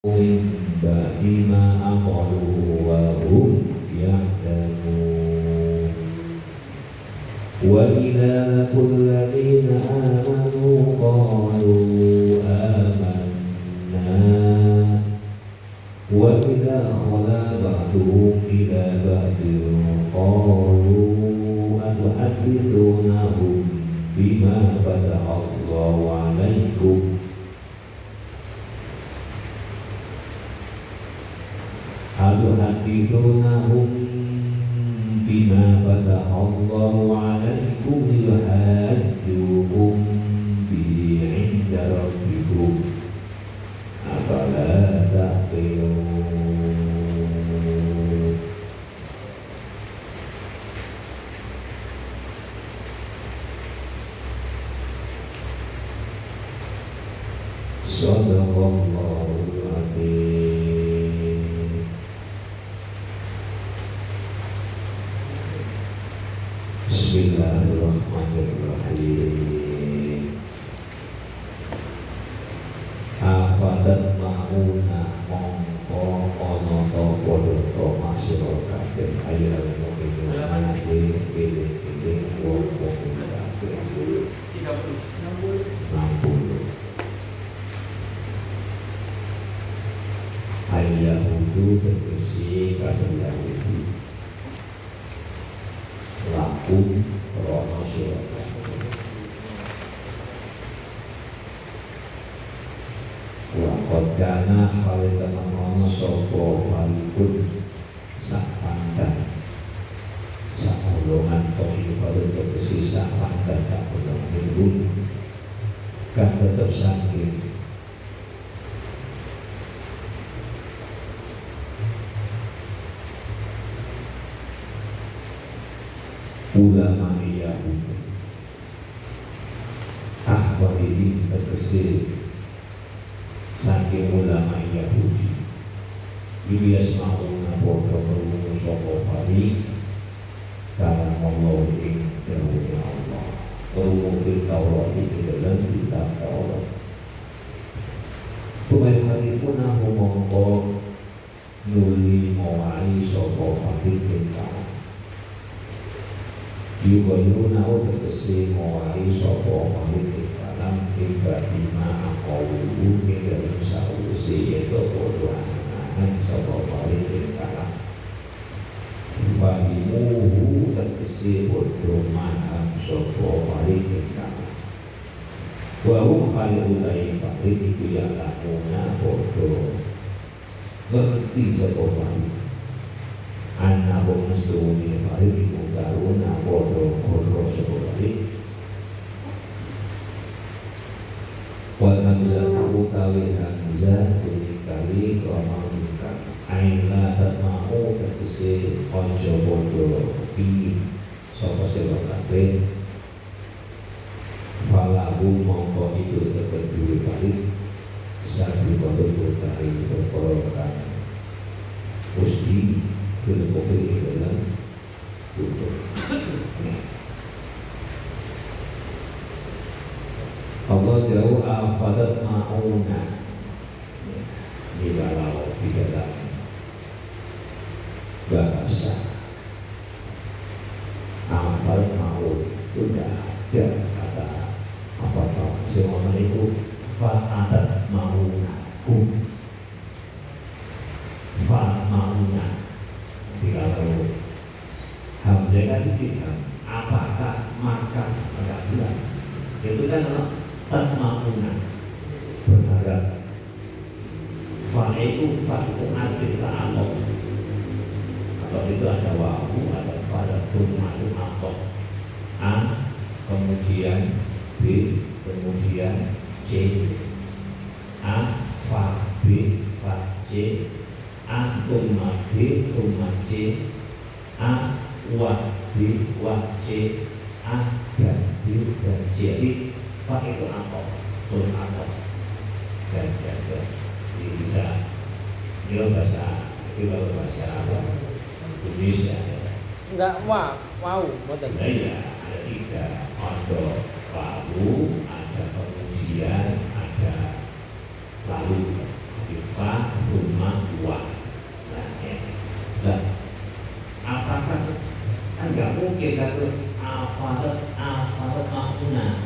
من بعد ما عقلوه وهم يعلمون وإذا لقوا الذين آمنوا قالوا آمنا وإذا خلا بعضهم إلى بعض قالوا أتحدثونهم بما فتح الله عليكم أتحدثونهم بما فتح الله عليكم ليحاجوكم به عند ربكم أفلا تعقلون صدق الله العظيم. Bismillahirrahmanirrahim. Afadat mauna mongko ono to podo to masiro kabeh ayat mukmin mati pilih wong kabeh 60 ayat itu berisi kata Yahudi lakum rono syurga wa qadana khalitan ono sopo walikun sak pandan sak golongan to'i baru berisi sak pandan sak golongan itu kan tetap sakit ulama Yahudi akhbar ini terkesir saking ulama Yahudi Ilyas ma'una bodoh berungu sopo fari karena Allah ing dahulu Allah berungu fil Taurat di dalam kitab Taurat supaya harifuna mongko nuli mawai sopo fari kita yubayuna tegese mawai sapa pamit dalam ibadina aqawu ing dalam sawise yaitu padha angan sapa pamit dalam fahimuhu tegese padha maham sapa pamit dalam wa hum khalil pamit itu yang lakuna padha ngerti sapa pamit anak mesti farid mudaruna bodoh bodoh seperti wal hamzah utawi hamzah kali kromakan aila tatmau tegese ojo bodoh iki sapa sira kabeh falahu mongko itu tetep duwe farid sabi bodoh utawi perkara mesti bila covid dalam tutup. Allah jauh afadat mauna di dalam bahasa afadat maun sudah ada kata apa tahu semua itu faadat mauna fa mauna kalau hamzah kan istiqam apakah maka agak jelas itu kan tatma'una berharap fa itu arti sa'alof kalau itu ada wawu ada pada tumatu atof a kemudian b kemudian c a fa b fa c a tumma b tumma c a wa b wa c a dan b dan c. Jadi fa itu atof tum atof dan ini bisa ini bahasa apa Indonesia enggak wow betul ya ada tiga ada wawu ada kemudian ada lalu fa mungkin kata alfarat makna.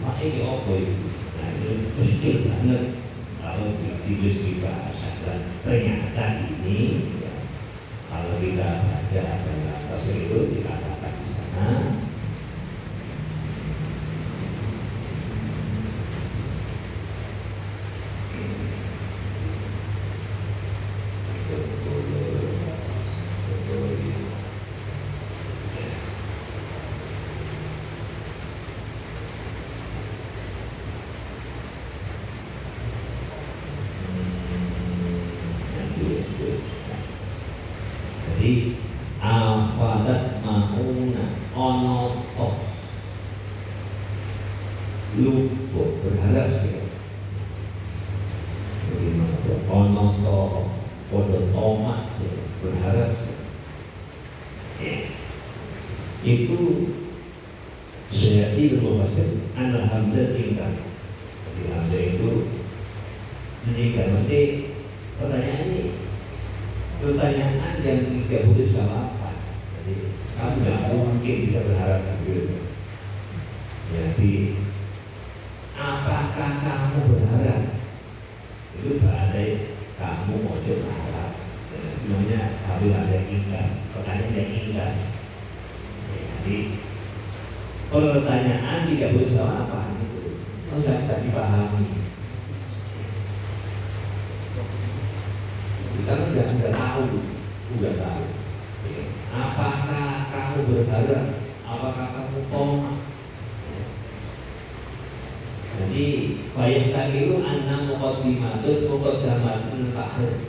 Pak ini apa itu? Nah itu muskil banget kalau ditulis di bahasa. Dan ternyata ini ya, kalau kita baca dalam tafsir itu dikatakan di sana jadi afadat mauna ono toh lupa berharap sih bagaimana tuh ono toh podo tomat sih berharap sih itu saya tidak memastikan anak Hamzah tinggal jadi Hamzah itu meninggal mesti pertanyaan yang tidak boleh disamakan. Jadi kamu tidak mungkin bisa berharap gitu. Jadi apakah kamu berharap? Itu bahasa kamu mau berharap. Namanya harus ada ingkar. Pertanyaan yang ingkar. Jadi pertanyaan tidak boleh disamakan itu. Harus bisa dipahami. Kita sudah tahu, apakah kamu berharap, apakah kamu tomat? Jadi bayang takiru anna muqaddamatun lahir.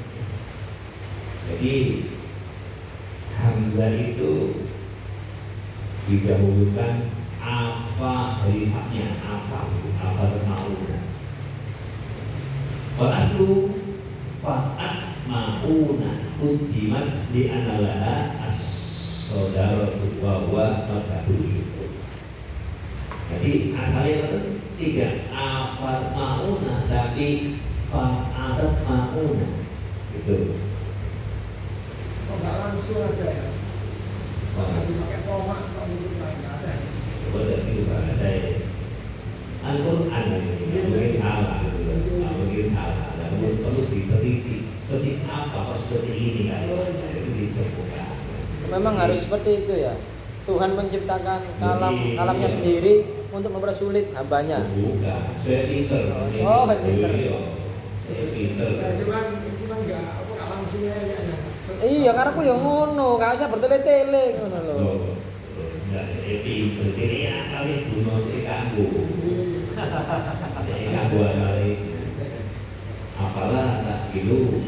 Jadi Hamzah itu didahulukan afa dari haknya afa bermauna. Aslu fa'at mauna kudimat di analaha as-sodaratu wa huwa madhabul syukur. Jadi asalnya itu tidak afat mauna tapi fa'adat mauna gitu. Kok nggak langsung aja ya? Kalau dipakai tomat kalau itu nggak ada. Betul itu bahasa Al-Quran ini mungkin salah, mungkin salah. Perlu diteliti seperti apa, seperti ini kan? Itu ditemukan. Memang harus seperti itu ya. Tuhan menciptakan kalamnya sendiri untuk mempersulit hambanya. Bukan, saya pinter. Oh, pinter. Saya pinter. Itu kan nggak langsung aja. Iya, karena aku yang ngono, gak usah bertele-tele ngono lho. Enggak, saya pinter. Ini yang kali bunuh si kanggo. Saya kanggo kali. Apalah tak kilu,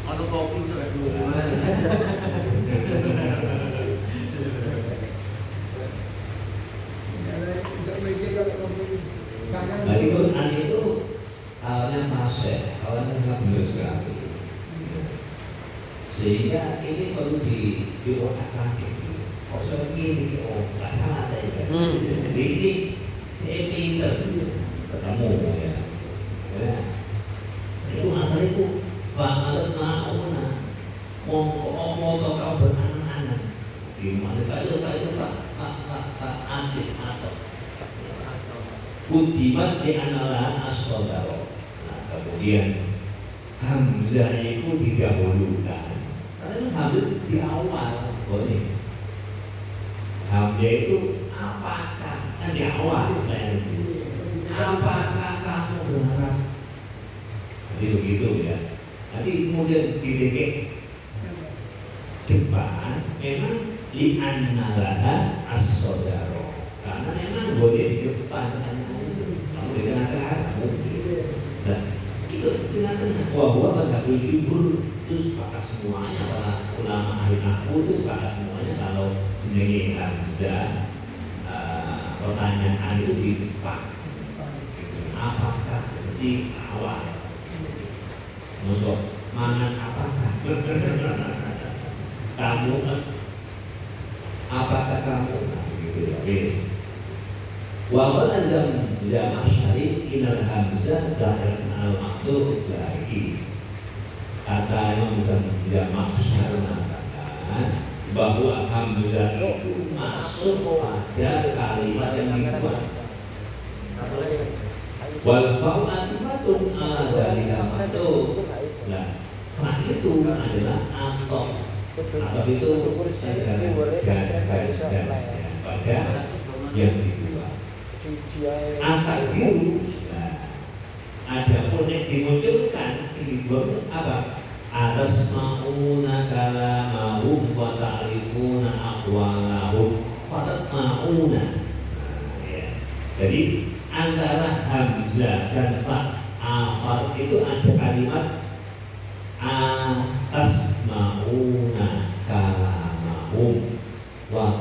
ada kopi juga dulu. Nah itu awalnya fase, awalnya sangat benar sekali. Sehingga ini perlu diotak-atik. Oh seperti ini, oh nggak salah tadi. Jadi ini saya pinter ketemu ya. Itu asal itu fa'alat ma'una mongko kau beranak-anak di mana itu aktif atau kudimat di anala as-sodaro. Nah kemudian Hamzah itu didahulukan karena Hamzah di awal boleh. Hamzah itu apakah kan di awal apakah kamu berharap? Jadi begitu ya. Nanti kemudian dilihat depan memang li annalaha as-sodaro. Karena memang boleh di depan kamu di tengah-tengah mungkin. Nah itu di tengah-tengah. Wah madhabul jumhur itu sepakat semuanya para ulama ahli nahwu itu sepakat semuanya kalau jenenge Hamzah pertanyaan itu di depan. Apakah mesti awal? Masuk mangan apakah? Kamu apakah kamu? Gitu ya. Yes. Wa lazam jama' syari inal hamzah dahil al maqduf lagi. Kata Imam Jama' Syari mengatakan bahwa hamzah itu masuk pada kalimat yang dibuat. Wal fa'u atifatun ala kalimat itu. Nah, fa itu adalah atof. Atof itu pada yang dibuat. Angkat biru. Nah, ada pun yang dimunculkan dibuat apa? Atas mauna kalamahum wa ta'rifuna aqwalahum fatat mauna. Jadi antara hamzah dan fa afal itu ada kalimat atas mauna kalamahum wa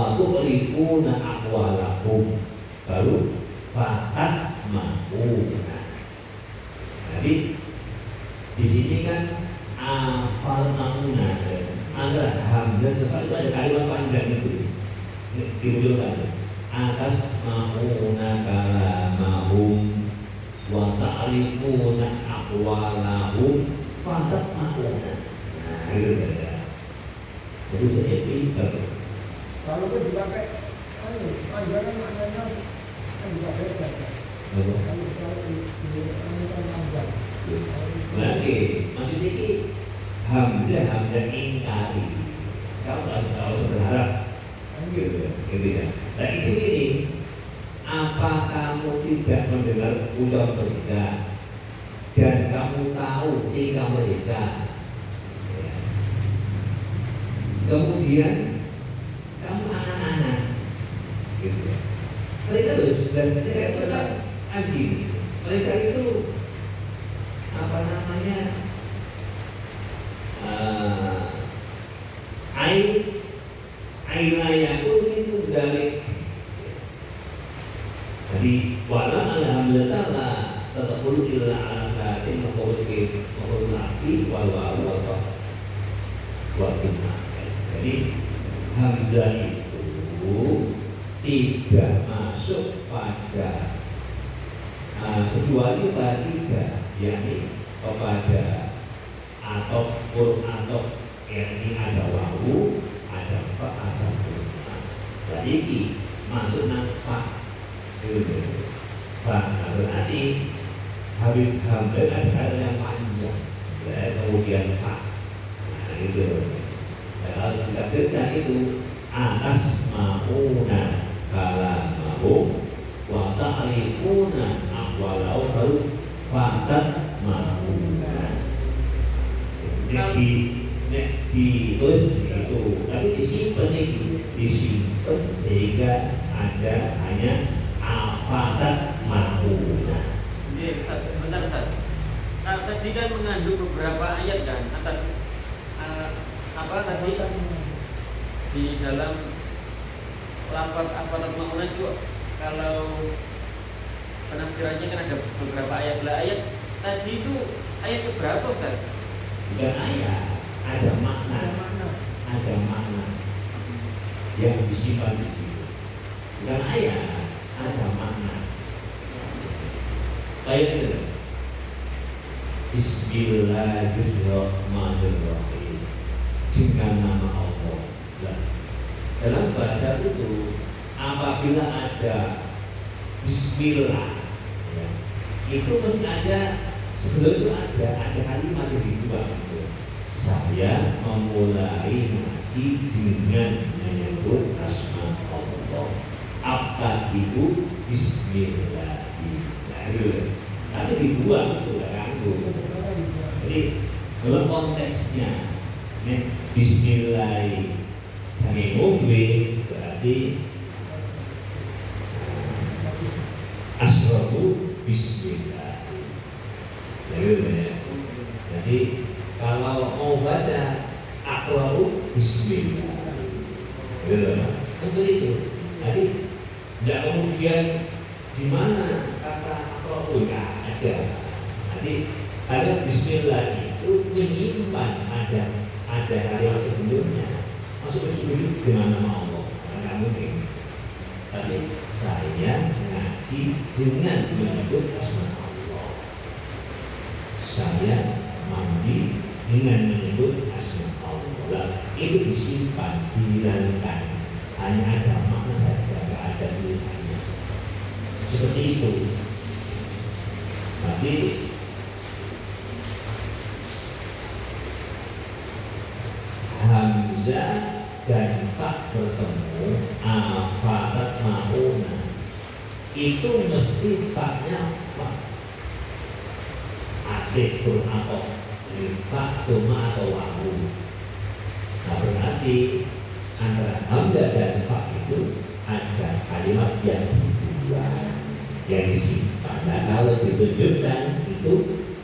ta'rifuna aqwalahum baru fatat mauna. Jadi di sini kan afal mauna antara hamzah dan fa itu ada kalimat panjang itu dimunculkan atas mauna kalamahum wa ta'rifuna aqwalahum fatat mauna. Nah, itu ya. Jadi saya pintar. Kalau itu dipakai panjangan maknanya kan juga beda. Kalau panjang. Lagi maksudnya ini hamzah ingkari. Kalau berharap gitu ya. Nah di sini nih, apa kamu tidak mendengar ucapan mereka dan kamu tahu tingkah mereka? Ya. Kemudian kamu anak-anak, gitu. Mereka tuh sebenarnya kayak gini. Mereka itu apa namanya? Ailayaku itu dari jadi walau alhamdulillah tetap perlu illa ala katin makhulul afi wal wawa jadi hamzah itu tidak masuk pada kecuali pada tiga, yakni kepada atof yakni ada wawu, ada fa, ada fa. Jadi masuk fa fa berarti habis hamzah ada kata yang panjang, kemudian fa. Nah itu. Kalau ditakdirkan itu atas mauna kalamahum wa ta'rifuna aqwalahu baru fatat mauna. Ditulis itu, tapi disimpan itu, disimpan sehingga ada hanya afatat mauna. Sebentar Ustaz. Tadi kan mengandung beberapa ayat kan atas apa tadi di dalam lafaz afatat mauna itu kalau penafsirannya kan ada beberapa ayat. Ayat tadi itu ayat keberapa Ustaz? Bukan ayat, ada makna yang disimpan di situ. Bukan ayat, ada makna. Ayat itu Bismillahirrahmanirrahim, dengan nama Allah. Dalam bahasa itu apabila ada Bismillah, ya, itu mesti ada. Sebelum itu ada kalimat yang dibuat. Saya memulai ngaji dengan menyebut asma Allah. Apa itu Bismillahirrahmanirrahim. Tapi dibuang itu kan. Jadi dalam konteksnya, Bismillah jangan ngombe berarti asrabu Bismillah. Jadi kalau mau baca aqra'u bismillah, untuk itu. Jadi tidak kemudian di mana kata aqra'u ada. Jadi ada bismillah itu menyimpan ada kalimat sebelumnya masuk sujud dengan nama Allah. Karena mungkin. Tapi saya ngaji dengan menyebut asma Allah. Saya mandi dengan menyebut asma Allah. itu disimpan, dihilangkan, hanya ada makna saja, tidak ada tulisannya. Seperti itu. Tapi hamzah dan fa bertemu, afatat mauna, itu mesti fa-nya fa, atiful atau fa cuma atau wahu. Nah berarti antara hamzah dan fa itu ada kalimat yang dua yang disimpan. Nah kalau ditunjukkan itu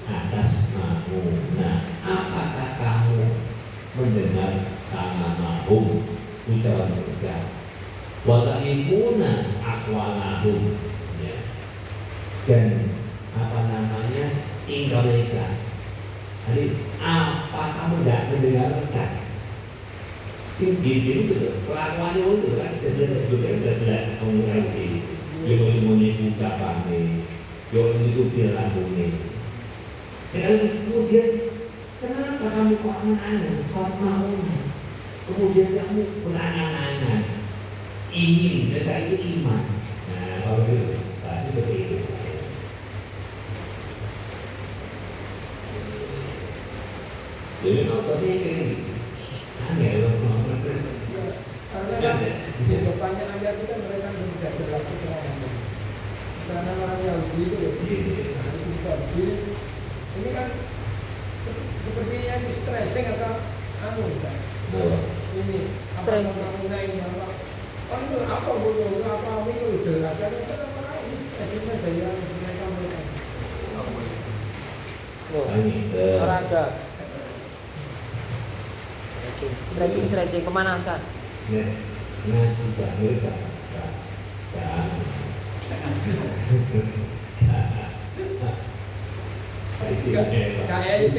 atas mauna. Apakah kamu mendengar tamamahum, ucapan mereka, wa ta'rifuna aqwalahum, ya. Dan apa namanya tinggal mereka. Jadi apa kamu tidak mendengarkan? Sing gini betul, kelakuannya itu kan jelas mengurangi ini. Yo ini ucapan ini, yo ini perilaku ini. Dan kemudian kenapa kamu kok angan-angan? Fatma'una. Kemudian kamu berangan-angan ingin, mereka itu iman. Nah kalau itu pasti seperti itu. Jadi nontonnya kayak gitu. Aneh loh. Karena jawabannya ayat itu kan mereka tidak berlaku terang. Karena orang Yahudi itu, ini kan seperti yang di stretching atau anu kan? Ini apa ini apa? Oh itu apa bodoh? Apa itu udah? Karena itu apa ini stretching dari yang mereka. Olahraga, stretching pemanasan. Ngaji mereka Kayak itu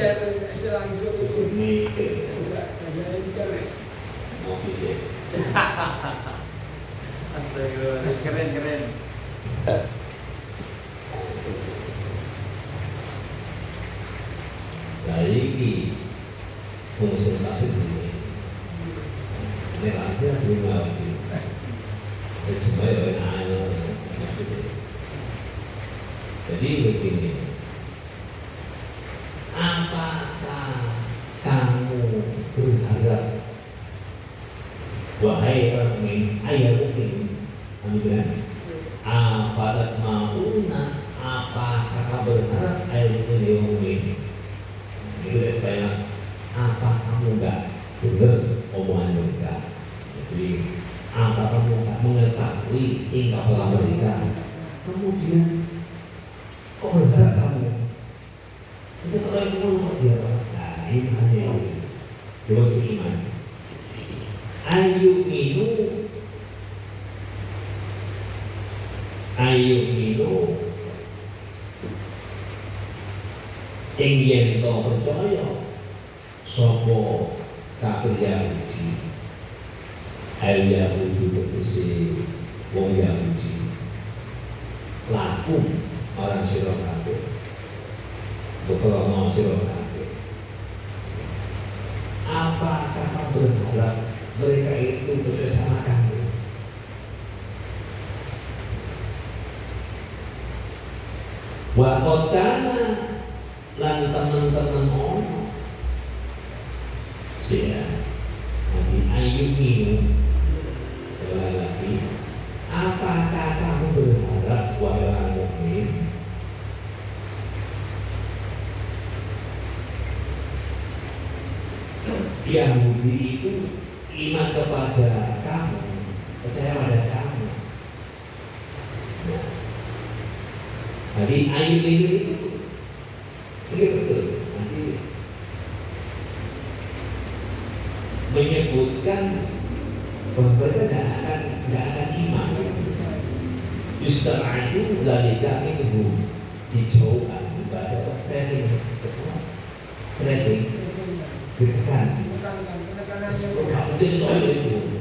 langsung ini kayak itu mau bisa. Astagfirullah, keren. Dari ini fungsi masih ini. Ini nanti aku mau di. Semuanya orang jadi begini. Apakah kamu berharap wahai orang mukmin, ayat mukmin, kamu bilang, afadat mauna, apakah kamu berharap ayat mukmin? Itu kayak apa kamu enggak dengar omongan mereka? Jadi apa kamu enggak mengetahui tingkah laku mereka? Kemudian kok berharap kamu? Itu kalau ngomong dia, nah imannya itu iman. Ayu minu ingin to percaya sapa kafir Yahudi. Yahudi tegese wong Yahudi. Laku orang sira kabeh. Beberapa sira kabeh. Apakah kamu berharap mereka itu bersama kamu? Wa qotana lan teman-teman ono sia nanti ayu minum lagi. Apakah kamu berharap wahai orang mukmin Yahudi itu iman kepada kamu, percaya pada kamu? Nah, jadi ayu minum itu ini betul. Nanti menyebutkan bahwa mereka tidak akan iman. Yustar'adu lalika minhu, dijauhkan bahasa stressing, ditekan. Tidak mungkin soal itu.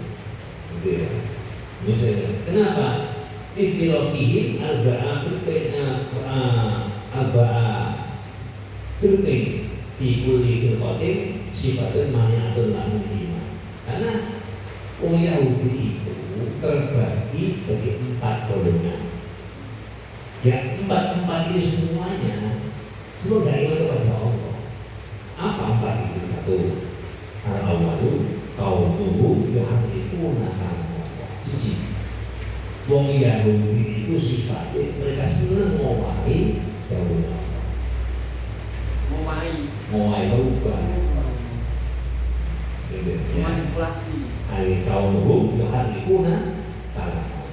Kenapa? Iftirotihim alba'a firqin fi kulli firqatin sifatun mani'atun lahum iman. Yahudi itu terbagi jadi 4 golongan. Yang 4 ini semuanya semua tidak iman kepada Allah. Apa 4 itu? 1, al-awwalu qaumuhu yuharrifuna kalam-Allah. 1, wong Yahudi itu sifatnya mereka senang ngowahi dawuh Allah. Ngowahi berubah. Manipulasi. Hari qaumuhu yuharrifuna kalam-Allah.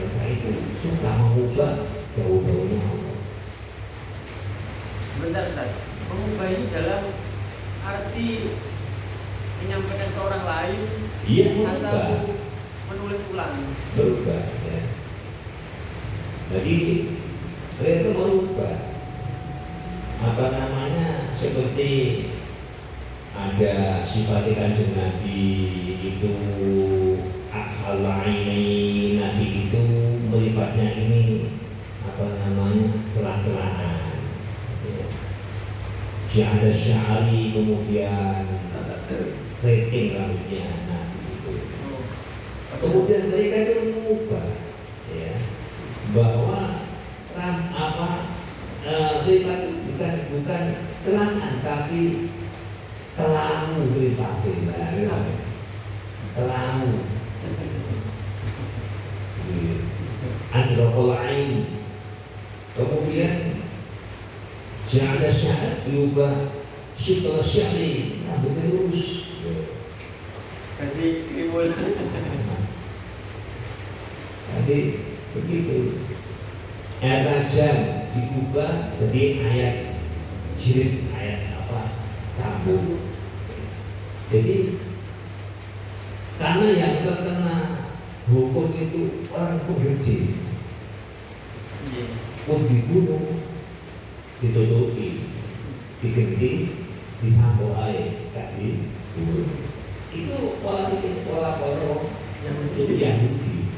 Mereka itu suka mengubah dawuh-dawuhnya Allah. Sebentar Ustaz, mengubah ini dalam arti menyampaikan ke orang lain Iya, atau berubah. menulis ulang. Berubah ya. Jadi mereka merubah apa namanya, seperti ada sifat Kanjeng Nabi itu akhal aini, Nabi itu melibatnya ini apa namanya, celah-celahan ya. Syahada syari, kemudian rating rambutnya Nabi itu. Kemudian mereka itu mengubah ya, bahwa lipat itu bukan celahan tapi terlalu lipatin, terlalu asraqul ain. Kemudian ja'ala sya'at diubah syitra sya'ri, rambutnya lurus. Jadi kriwul. Jadi begitu. Ayat rajam diubah jadi ayat jilid, ayat apa, cambuk. Jadi karena yang terkena hukum itu orang berjin, pun dibunuh, ditutupi, diganti, disambung air, gak dibunuh. Itu pola pikir, pola yang itu Yahudi.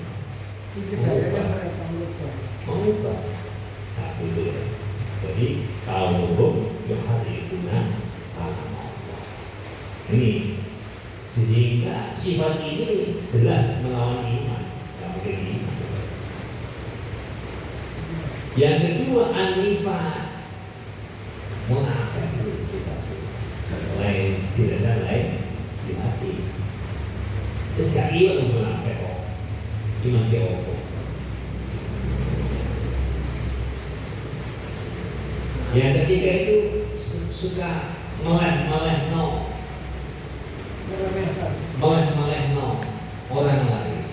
Mengubah satu itu ya. Jadi kaum hukum yuharrifuna kalam Allah. Ini sehingga sifat ini jelas melawan iman, tidak mungkin iman. Yang kedua, anifah, munafik itu sifat lain, jelas lain di hati. Terus gak iman munafik kok, iman ke Allah. Yang ketiga itu suka meleh no orang lain,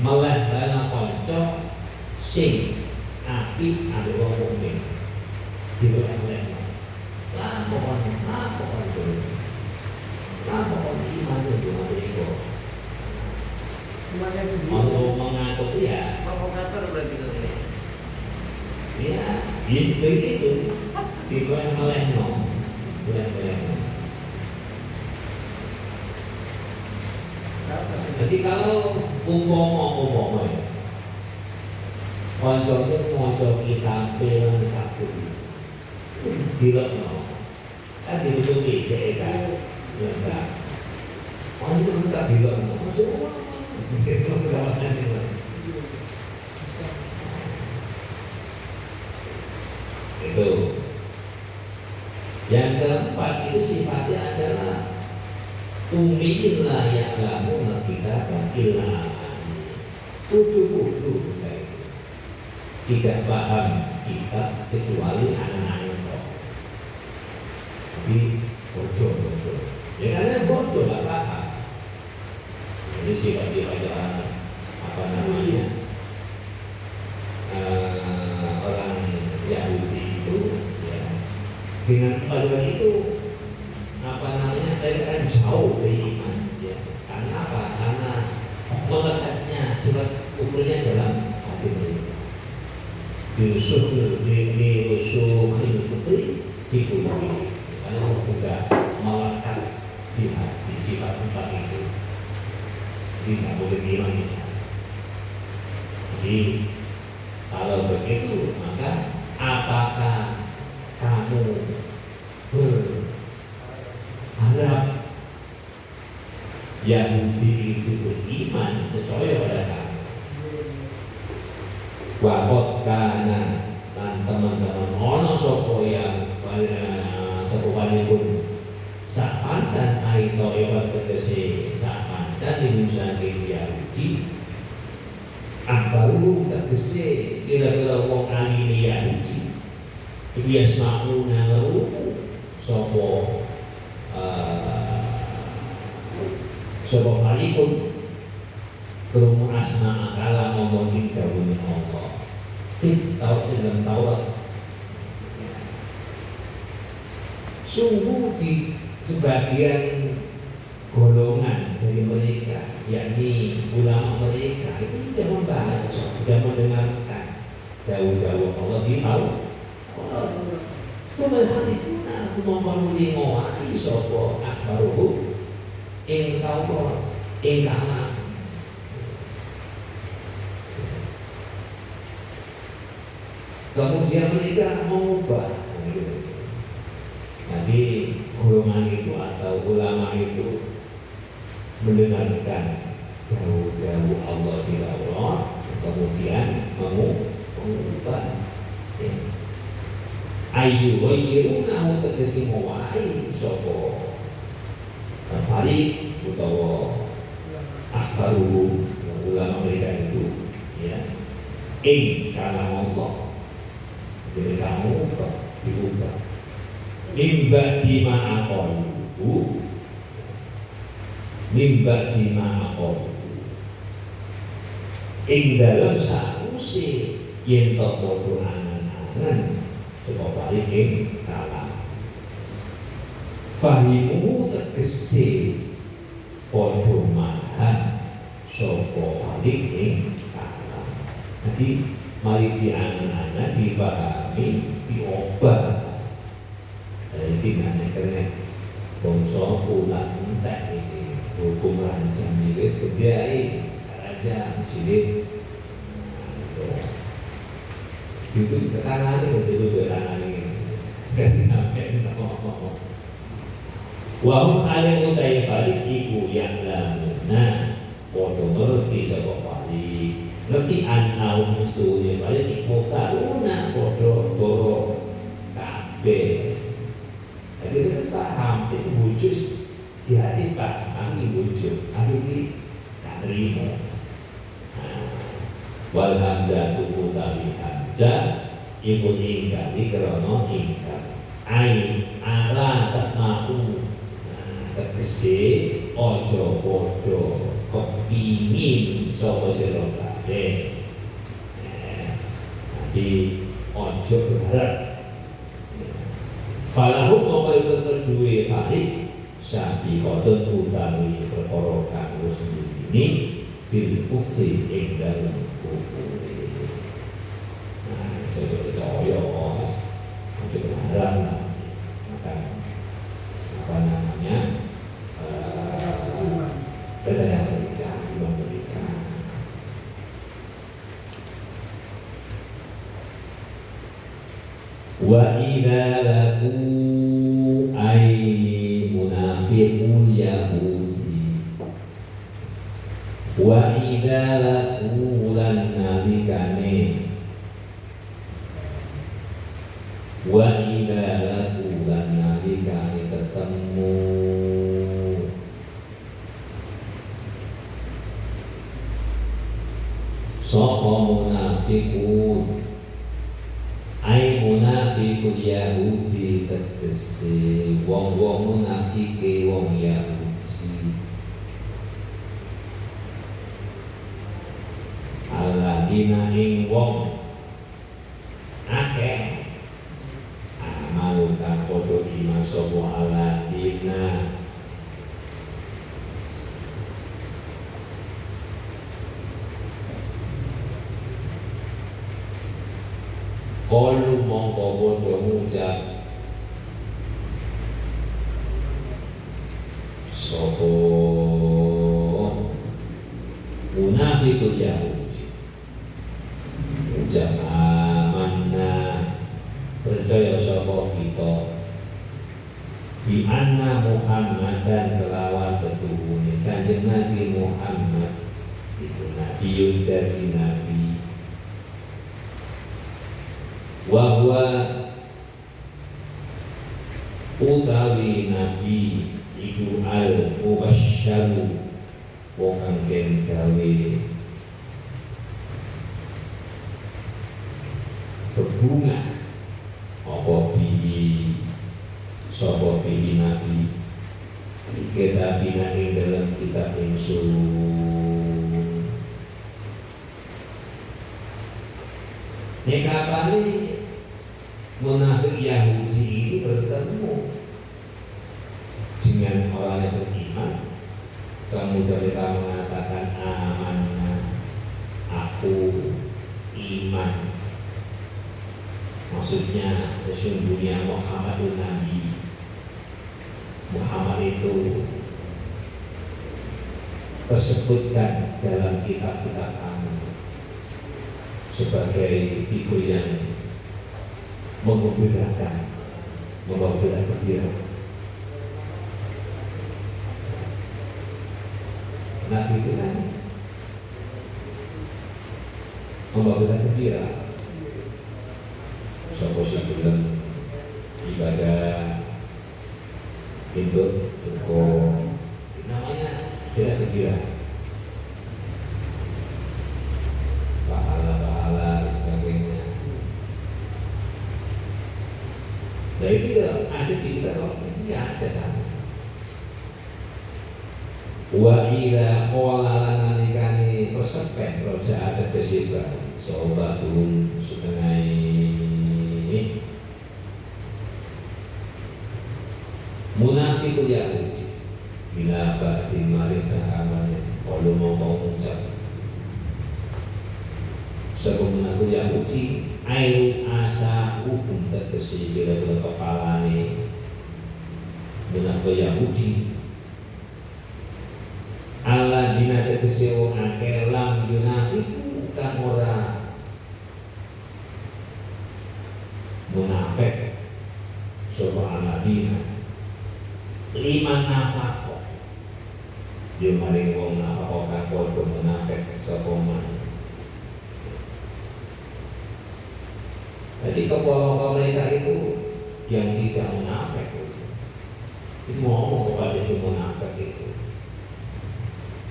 meleh dana konco sing api ada wong mukmin dileh no. Lah pokoknya iman itu itu. Mau mengatur ya. Provokator berarti itu. Ya, seperti itu. Digoyang melehno. Jadi kalau umpama ya, konconya moco kita pelan kabur, dilekno, kan ditutupi seeka, ya enggak. Itu enggak dilekno, itu. Yang keempat itu sifatnya adalah umiillah yang lamu kita ilah kudu tidak paham kita kecuali anak-anak kok. Jadi bodoh. Ya karena bodoh gak paham. Jadi sifat-sifat apa namanya orang Yahudi itu ya, dengan pelajaran itu apa namanya mereka jauh dari iman ya. Karena apa? Karena melekatnya sifat kufurnya dalam hati mereka. Diusuh kufri di kufri. Karena Allah sudah melekat di hati sifat empat itu. Jadi tidak boleh hilang di sana. Jadi kalau begitu maka apakah kamu berharap Yahudi itu beriman percaya pada kamu. Waqad kana lan teman-teman ono sapa yang sepupanipun sapandan aito ewat tegese sapandan ing saking Yahudi baru tegese kira-kira wong aline Yahudi iku yasma'u nang sapa sapa falikun krungu asma kala ngomongin dawuhe Allah tahu dalam Taurat. Sungguh di sebagian golongan dari mereka, yakni ulama mereka itu sudah membaca, sudah mendengarkan dawuh-dawuh Allah di Taurat. Sebenarnya itu aku memperoleh ngawai sopo akbaruhu ing Taurat ing kalam. Kemudian mereka mengubah. Jadi golongan itu atau ulama itu mendengarkan dawuh Allah di Taurat, kemudian mengubah. Ayu wayyiruna tegesi mawai sopo Falik utawa akhbaruhu ulama mereka itu ya ing kalam Allah. Jadi kamu diubah mimba dima aqalu ing dalam sause yen to padha angan-angan sapa balik ing kalam fahimu tegese padha mahan sapa balik ing kalam. Jadi mari diangan-angan, dipahami, diobah. Jadi nggak kena bongso pulang entek ini hukum rancang ini sediai raja cilik itu ketangan itu ketangan ini dan sampai ngomong wahum alim utai balik iku yang lamuna podo ngerti sapa balik ngerti anau musuhnya balik iku karuna podo toro kabeh. Jadi kita paham itu wujud di hadis paham ini wujud ini tak terima. Wal hamzah tuku tali hamzah ibu ingkari krono ingkar ai ala tak mau tegese ojo podo kepingin sapa sira kabeh. Jadi ojo berharap falahu mongko kedue farid sapi kodon utawi perkara kanggo sendiri ini fil kufri ing dalem kufur. Nah, saya percaya mas untuk berharap maka apa namanya saya berikan iman berikan. Wa idza laku ay munafiqul yahudi wa idza laku lan nabikane wa idza laku lan nabikane ketemu sapa munafiqun ai munafiqul yahudi tegese wong-wong munafike wong Yahudi aladina ing wong akeh amalu kang padha dimaksud aladina Kalu mongko bodoh ngucap sopo munafiqul Yahudi ucap amanna percaya sopo kita Bi anna Muhammadan kelawan setuhune Kanjeng Nabi Muhammad itu Nabi dari Nabi wa huwa utawi Nabi iku al mubasyaru wong kang den gawe berbunga apa bihi sapa bihi Nabi kita bina ing dalam kitab ingsun nekapane munafik Yahudi itu bertemu dengan orang yang beriman kemudian mereka mengatakan amanah aku iman maksudnya sesungguhnya Muhammadun Nabi Muhammad itu tersebutkan dalam kitab-kitab kami sebagai figur yang mengembirakan, membawa bela gembira. Nabi itu kan membawa bela gembira. Sopo sebelum ibadah itu cukup namanya bela gembira. Pahala-pahala dan sebagainya. Nah itu ada di kita kalau ini ada sana. Wa ila khawala nalikani persepen roja ada kesibah sobatun setengah munafikul Yahudi bila ba'di mari sahabatnya kalau mau ucap sebelum mengaku Yahudi ayu asa hukum terkesi bila kepala ini mengaku Yahudi ala dina terkesi orang kelam yunafiku kamora munafik sopa ala dina 5 nafako dia maring wong nafako kakol munafik sopa man. Jadi kelompok mereka itu yang tidak munafik itu ngomong kepada si munafik itu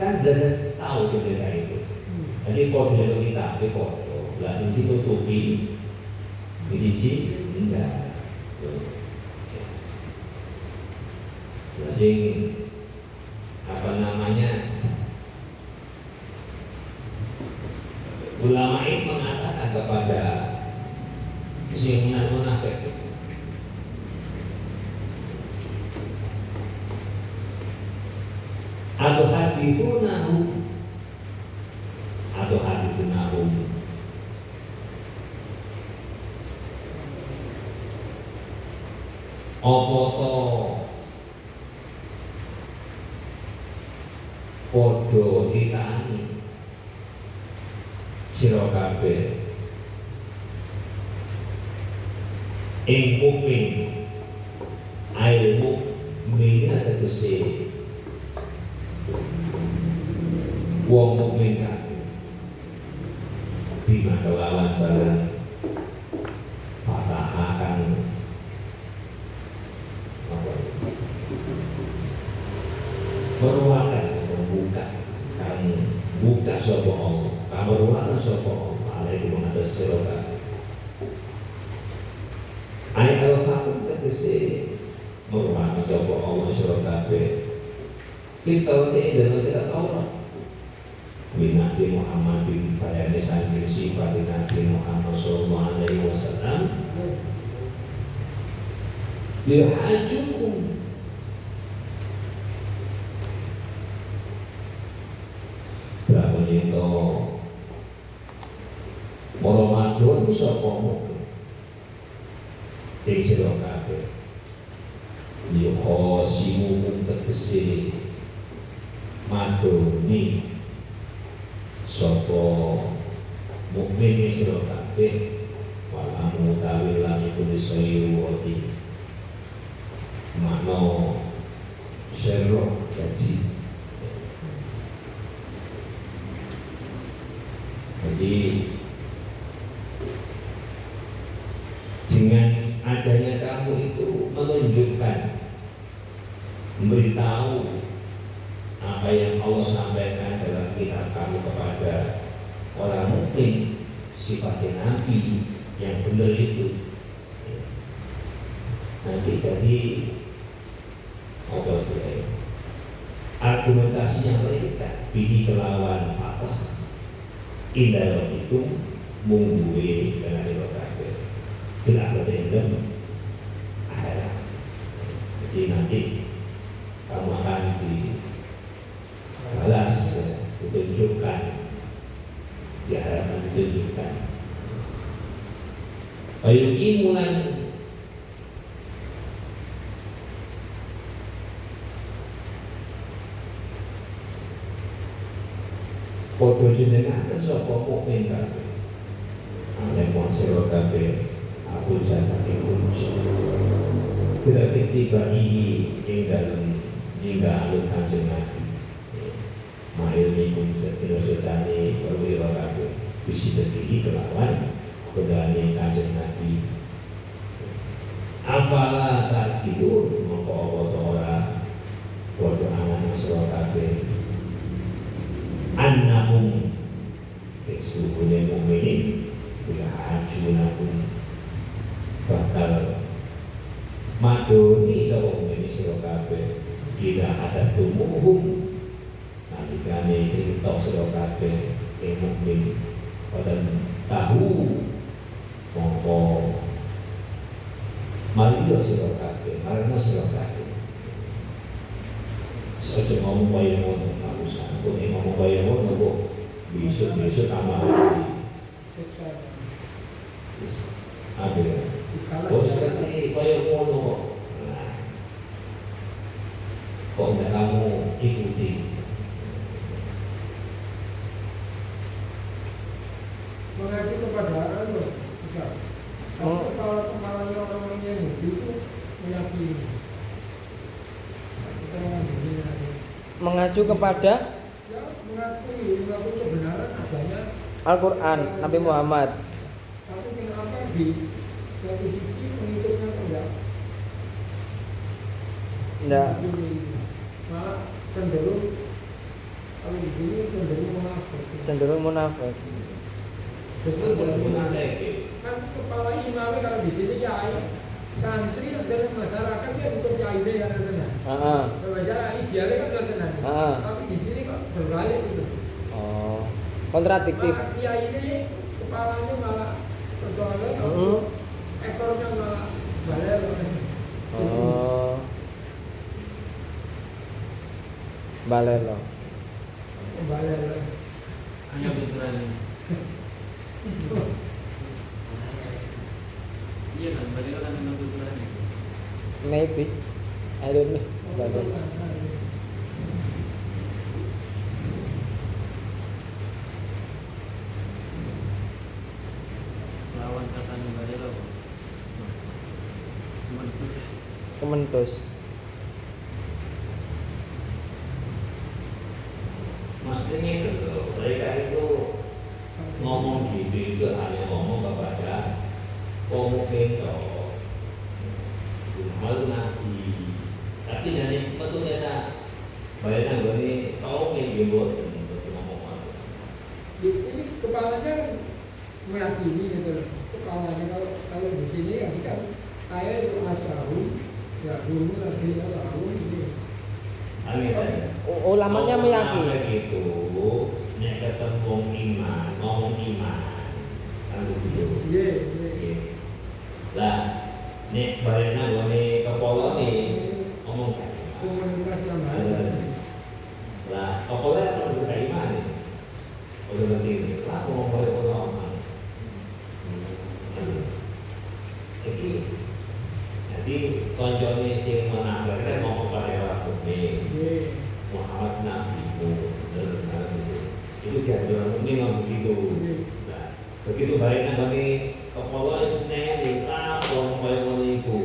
kan jelas tahu sebenarnya itu. Jadi kode itu kita kode belas sisi tutupi di sisi enggak sing apa namanya ulama ini mengatakan kepada si munafik atau hadithunahu apa to podo ditani sira kabeh ing mukmin ilmu mina tegese wong mukmin kabeh bima kelawan barang fatahakan meruakan membuka kamu buka sapa Allah kamu meruakan sapa Allah alaikum atas sira ayat al-fakum tegese merupakan sapa Allah sira kabeh kita ini dalam kitab Taurat Nabi Muhammad bin Bayani Sangin sifat Nabi Muhammad sallallahu alaihi wasallam yuhajukum berapa itu Ramadan ini sapa mukmin ing sira kabeh yukhasimu tegese madoni sapa mukmin ing sira kabeh walamu tawil lan iku disayu wati no Sherlock gaji. Jadi dengan adanya kamu itu menunjukkan, memberitahu apa yang Allah sampaikan dalam kitab kamu kepada orang mukmin, sifatnya Nabi yang benar itu. Nanti tadi apa istilahnya? Argumentasinya mereka bihi kelawan fatah indah itu mungguwe dengan ibadah tidak bertemu akhirat. Jadi nanti kamu akan dibalas, ditunjukkan, diharapkan ditunjukkan. Bayuki mulan podo jenengan sapa mukmin kabeh. Ana monsiro kabeh aku jatake kunci. Tidak tiba ini ing dalem hingga alun kanjeng Nabi. Mail nikum setira sedane perwira kabeh bisi dadi kelawan kodane kanjeng Nabi. Afala takidur mongko apa ora padha anak sira kabeh. Annahum eksuhune mukminin bila hajunakum bakal madoni sapa mukmin sira kabeh bila ada tumuhum nalikane cerita sira kabeh ing mukmin padha tahu mongko mariyo sira kabeh marana sira kabeh. Sojo ngomong kaya ngono, aku sanggup ngomong kaya ngono kok besok tambah lagi. Siksa. Ada ya? Kok seperti kaya ngono kok. Nah, kok enggak kamu ikuti? Mengacu kepada Allah, kalau kepalanya orang yang itu meyakini. Mengacu kepada Ya, mengakui kebenaran adanya Al-Quran Nabi Muhammad. tapi dengan apa di satu sisi pengikutnya enggak malah cenderung kalau di sini cenderung munafik. betul kan kepala imamnya kalau di sini kiai santri adalah masyarakat dia bukan kiai dia kan benar. Masalah idealnya kan benar. Tapi di sini kok berbalik itu. Oh, kontradiktif. Kiai ini kepalanya malah bertolak, kalau ekornya malah balik. Oh, balelo. Balik. Hanya benturan. Iya kan, balik kan dengan benturan. Maybe, I don't know. Balelo. Lawan katanya balik loh. Kementus. Maksudnya itu mereka itu ngomong gitu itu hanya ngomong kepada kaum kita malu nabi, tapi dari betulnya saya bayangkan begini kaum yang dibuat untuk ngomong apa Ini kepalanya meyakini gitu. Kepalanya kalau di sini kan saya itu asyahu ya dulu lagi tahu ini. aneh tadi Ulamanya meyakini. gitu nek ketemu iman ngomong iman kan begitu. Iya. Lah nek bayangkan begini kepala nih ngomong kan Komunikasi yang baik. lah kepala kan udah iman nih udah ngerti lah ngomong boleh ngomong jadi konjolnya sing menambahkan ngomong pada orang mukmin Muhammad Nabi itu diajar mukmin ngomong begitu. Nah, begitu baiknya bagi kepala yang seneng lah ngomong pada orang itu,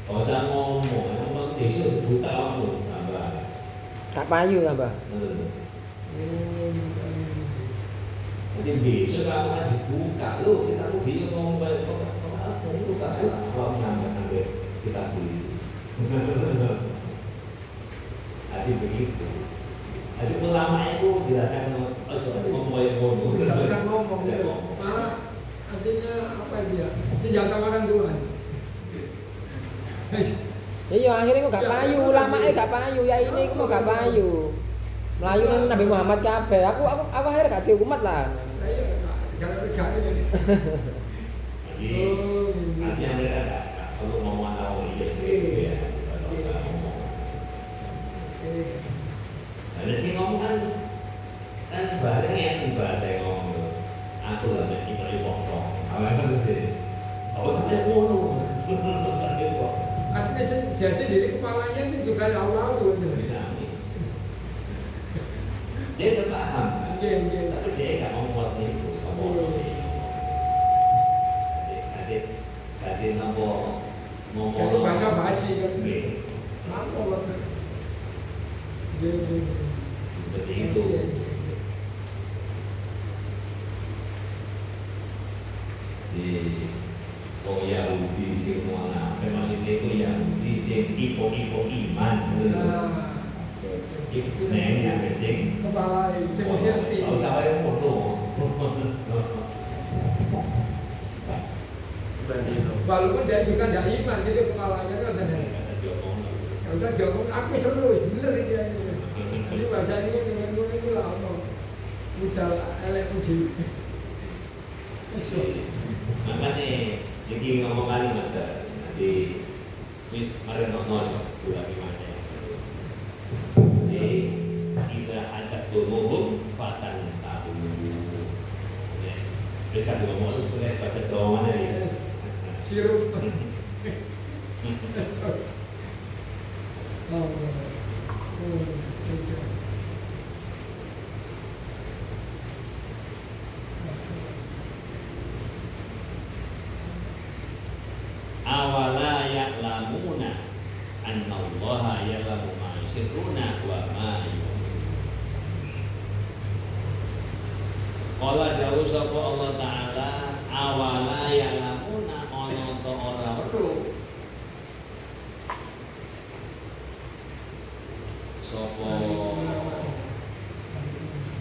kalau saya ngomong besok buka kamu tambah. Gak payu tambah. Jadi besok kamu kan dibuka loh, kita dia ngomong balik kok tadi buka kalau nambah kita beli. Jadi begitu. Jadi ulama itu dirasakan ngomong yang ngomong. Bisa ngomong gitu. Malah artinya apa dia? Senjata makan Tuhan. Iya akhirnya kok gak payu, ulama gak payu, ya ini kok gak payu. Melayu ning Nabi Muhammad kabeh. Aku akhirnya gak diumat lah. Ayo gak ini. Jadi artinya mereka gak perlu ngomong tahu iya sendiri ya. Tidak usah ngomong. Ada sih ngomong kan bareng ya bahasa yang ngomong. Aku lah nek iki potong. Awalnya kan gitu. Tahu sampai ngono. Artinya jadi diri kepalanya itu juga Allah gitu. Bisa. Dia udah paham kan? Iya. Tapi dia nggak mau buat itu sama Tadi ngomong Jadi bahasa basi kan. Iya. Apa lah? Seperti itu. Di Yahudi sing munafik maksudnya itu Yahudi sing ipo-ipo iman. Itu senengnya sing Kepala sing ngerti. Kalau sampai foto. Walaupun dia juga tidak iman, itu kepalanya kan ada. Kalau saya jawab, aku seru, bener dia ini. Jadi bahasa ini dengan itu lah, udah elek uji. Makanya jadi ngomong kalimat nanti wis mari nonton bulan gimana. Jadi kita ada tubuh fatan tahu. Mereka ngomong itu sebenarnya bahasa doang guys. Sirup. Awala ya'lamuna anna Allah ya'lamu ma yusirruna wa ma yu'linun. Qala dawuh sapa Allah taala awala ya'lamuna ana ta ora weruh sapa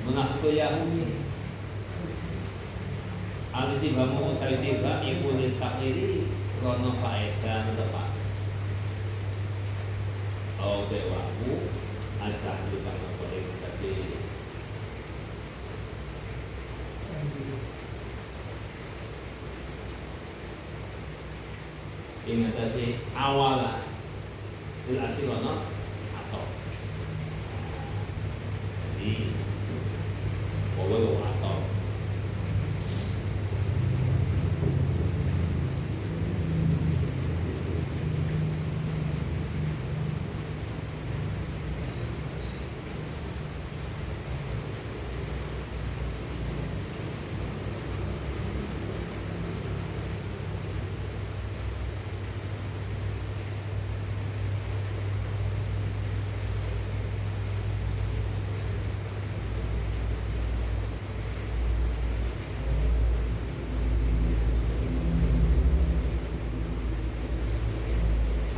munafik Yahudi al-tibamu taritiba iku lil fakiri krono faedah tepat. Oh dewamu ada juga komunikasi. Ingatasi awala berarti krono atau jadi boleh atau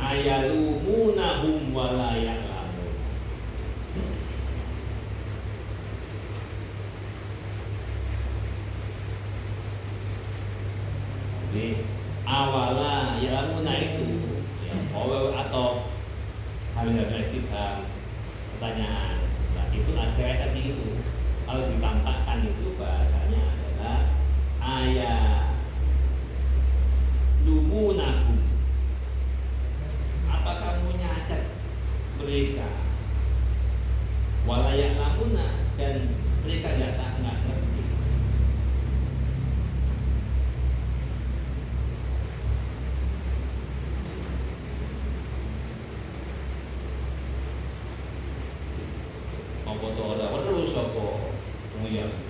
ayalumunahum wala ya'lamun. Jadi awala ya'lamuna itu ya, atau hal-hal kita pertanyaan. Nah, itu ada tadi itu. Kalau ditampakkan itu bahasanya adalah ayalumunahum. Apakah kamu nyacat mereka walayak lamuna dan mereka nggak ngerti. Apa tuh ada terus apa kemudian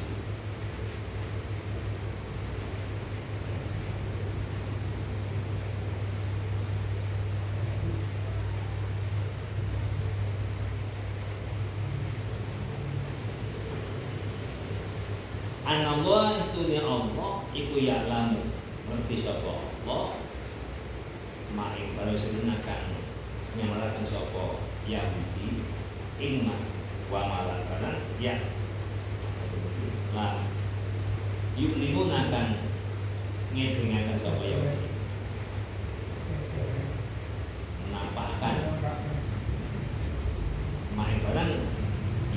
Anallah istunya Allah iku ya'lamu ngerti sapa Allah maing baru sedenakan nyamarakan sapa Yahudi iman wa malakaran ya lah yuk akan ngedingakan sapa Yahudi menampakkan main barang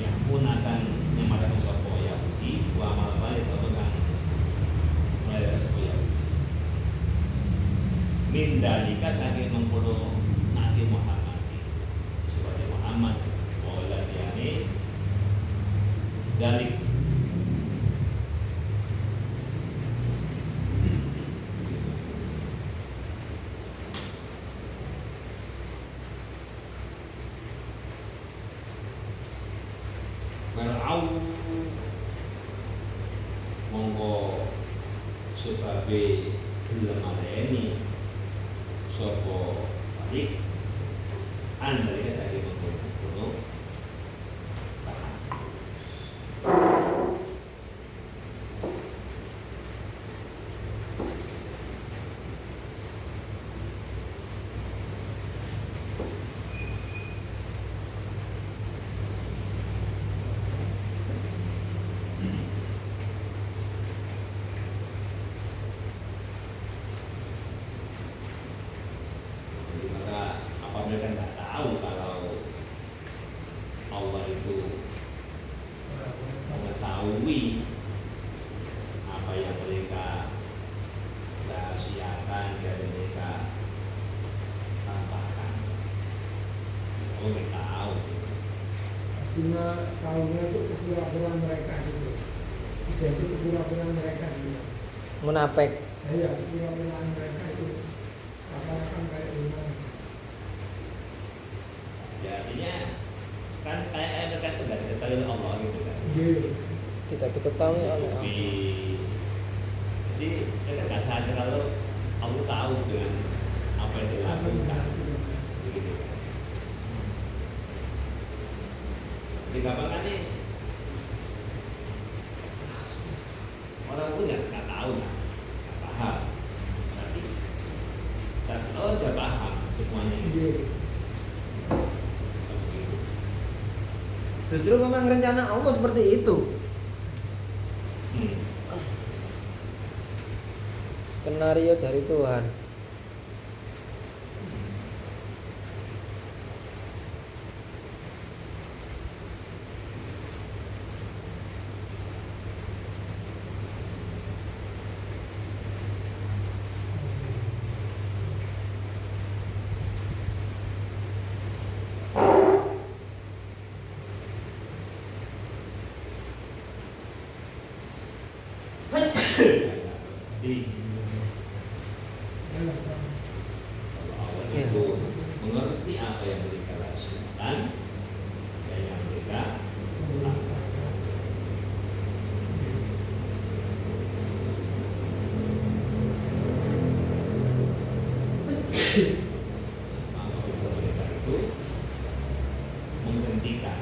yang pun akan nyamarakan sapa Yahudi wa amal balik kan mulai dari sapa Yahudi min dalika saking mengkono Nabi Muhammad sebagai Muhammad wala diane dalik Merau monggo sebabe gelem ini sapa balik andai saking mengkono mereka nggak tahu kalau Allah itu mengetahui apa yang mereka rahasiakan dan mereka tampakkan. Allah nggak tahu. Artinya tahunya itu kepura-puraan mereka itu. Jadi kepura-puraan mereka itu. Munafik. Ya, kepura-puraan mereka itu akan kayak gimana? Ya artinya kan kayak mereka itu nggak diketahui Allah gitu kan. Tidak diketahui Allah. Jadi saya nggak sadar kalau Allah tahu dengan apa yang dilakukan, begitu kan. Jadi kapan kan nih orang itu nggak tahu, nggak paham. Berarti dan Allah sudah paham semuanya itu. Justru memang rencana Allah seperti itu. Skenario dari Tuhan. Jadi kalau Allah itu mengerti apa yang mereka rasakan dan yang mereka lakukan. Maka untuk mereka itu menghentikan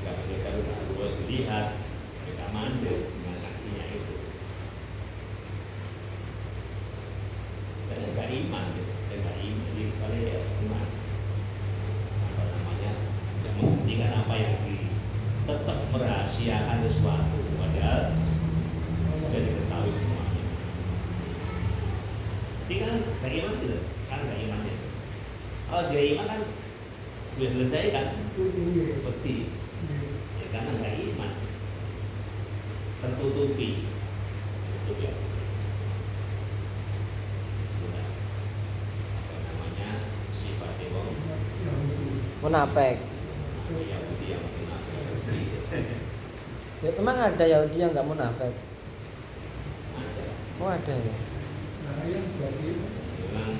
mereka sudah luas melihat mereka mandek dengan aksinya itu dan nggak iman jadi kalau ya iman apa namanya yang menghentikan apa yang tetap merahasiakan sesuatu padahal sudah diketahui semuanya. Jadi kan nggak iman gitu kan nggak imannya kalau dia iman kan sudah selesai kan seperti ya karena nggak iman tertutupi itu ya sudah apa namanya sifat dewa Munafik. Yahudi yang munafik Ya memang ada Yahudi yang nggak munafik. ada Oh ada ya. Nah, yang jadi memang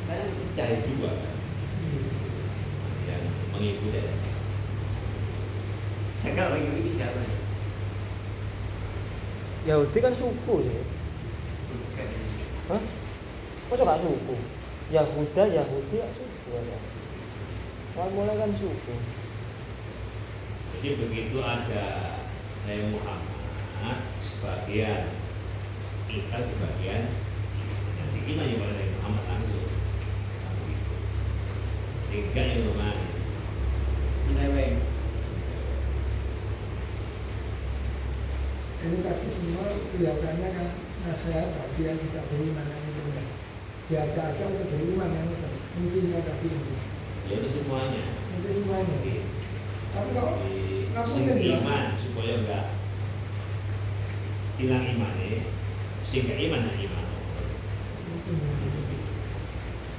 Kan cari dua kan yang mengikuti. Kalau mengikuti siapa? Yahudi kan suku ya. Bukan. Hah? Kok gak suku? Yahuda, Yahudi ya suku ya. Awal mulai kan suku. Jadi begitu ada Nabi Muhammad sebagian ikhlas, sebagian ngasih iman yang pada Nabi Muhammad langsung. Tiga yang lumayan. Meneweng. Ini kasus semua kelihatannya kan nasihat bagi yang tidak beriman yang itu ya. Biasa-biasa untuk beriman yang itu mungkinnya tapi ini. Ya itu semuanya. Itu semuanya. Tapi kalau Sing iman supaya enggak hilang imannya, sing gak iman nah iman.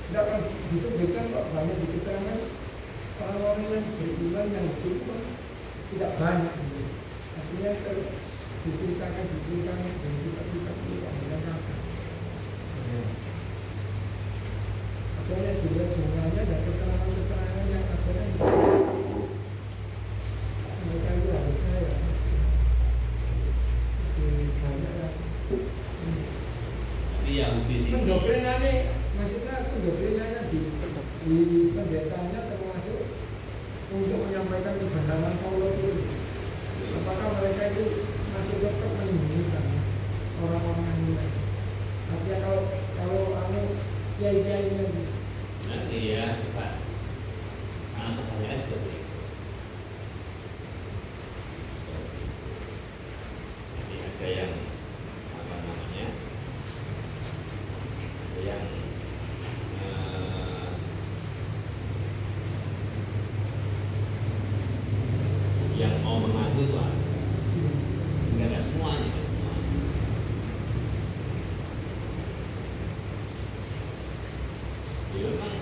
Tidak kan disebutkan kok banyak di keterangan orang-orang yang beriman yang beriman tidak banyak gitu. Artinya kalau diceritakan dan kita tidak apa. Akhirnya juga semuanya dan keterangan yang akhirnya mereka itu harusnya ya banyak ya. Tapi Yahudi sih. Pendoktrinannya, maksudnya pendoktrinannya di pendetanya termasuk untuk menyampaikan kebenaran Paulus itu. Apakah mereka itu masih tetap menyembunyikan orang-orang yang artinya kalau kiai-kiai ini Nanti ya suka pertanyaan seperti itu. Jadi ada yang apa namanya, ada yang mau mengaku itu ada. Enggak semuanya, enggak semuanya. Ya memang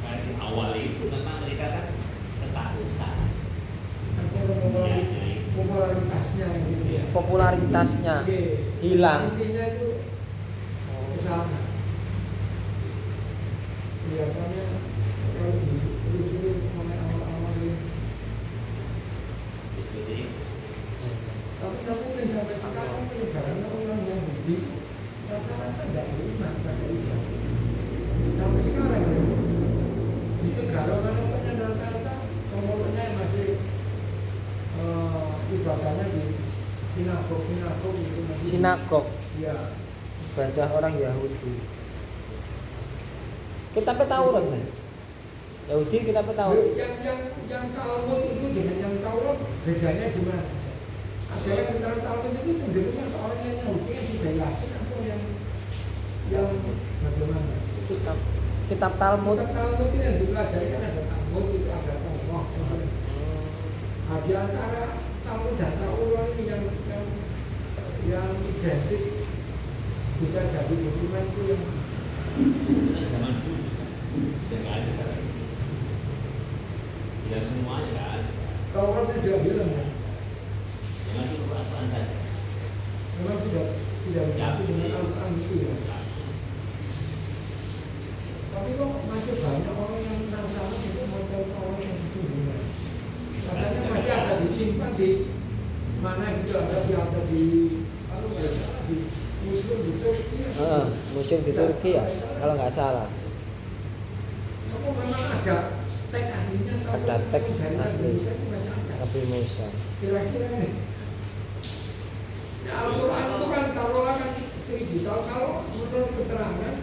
dari awal itu memang mereka kan ketakutan. popularitasnya gitu ya. Popularitasnya Oke. hilang. Intinya itu ke sana. Kelihatannya kalau dulu mulai awal-awal ini. Seperti itu. Tapi sampai sekarang penyebaran orang yang budi rata-rata tidak beriman pada Islam. Sampai sekarang ya. Itu kalau rata-rata pengoloknya masih ibadahnya di sinagog itu masih. Sinagog. Ya. Ibadah orang Yahudi. Kita tahu kan? Yahudi kita tahu. Yang Talmud itu dengan yang Taurat bedanya di mana? Ada yang antara Talmud itu cenderungnya seorang yang Yahudi yang sudah yakin atau yang bagaimana? Kitab Talmud. Kitab Talmud itu yang dipelajari kan ada Talmud itu ada Taurat. Nah, di antara Talmud dan Taurat ini yang identik bisa jadi dokumen itu yang Itu kan zaman dulu sudah nggak ada sekarang. Tidak semuanya nggak ada. Tauratnya juga bilang ya. Dengan itu perasaan saja. Memang tidak dicampur dengan Al-Quran itu ya. Tapi kok masih banyak orang yang penasaran itu model orang yang sesungguhnya. Katanya masih ada disimpan di mana gitu, ada di museum di Turki. Museum di Turki ya, kalau nggak salah. Kamu memang ada teks aslinya? Ada teks asli Nabi Musa. Kira-kira nih. Ya Al-Quran itu kan taruhlah kan 1000 tahun, kalau menurut keterangan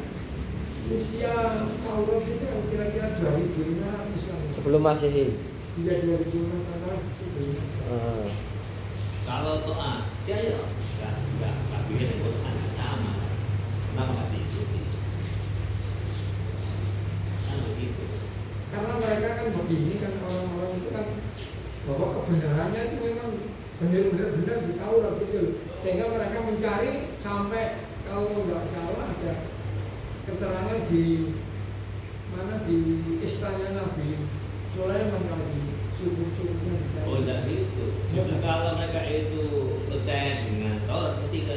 usia Taurat itu kan kira-kira 2500 Sebelum Masehi. Iya 2500 sebelum. Kalau doa, ya nggak bikin Quran sama. Kenapa nggak diikuti? Kan begitu. Karena mereka kan begini kan orang-orang itu kan bahwa kebenarannya itu memang benar-benar di Taurat itu, sehingga mereka mencari sampai kalau nggak salah ada keterangan di mana di istana Nabi Sulaiman lagi suku-sukunya. Oh, tidak itu. Justru kalau mereka itu percaya dengan Taurat ketika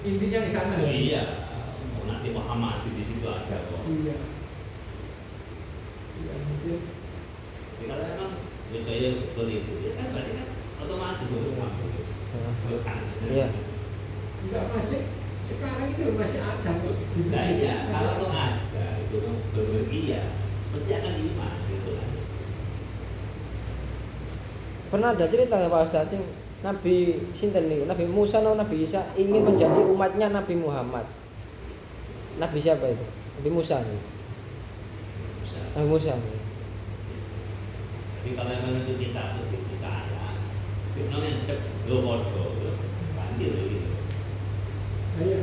intinya di sana. Oh, iya, oh, nanti Muhammad di situ ada kok. Iya. Iya mungkin. Jadi kalau emang saya betul itu, ya kan berarti kan otomatis harus masuk. Harus kan. Iya. Enggak masih sekarang itu masih ada kok. Nah iya, Masih kalau itu ada. ada, itu benar iya, pasti akan iman gitu kan. Pernah ada cerita ya Pak Ustadz sing Nabi sinten niku? Nabi Musa atau Nabi Isa ingin menjadi umatnya Nabi Muhammad. Nabi siapa itu? Nabi Musa nih. Bisa. Nabi Musa. Nih. Tapi kalau memang itu kita tuh dipercaya, itu namanya lo bodoh, bandil gitu. Iya.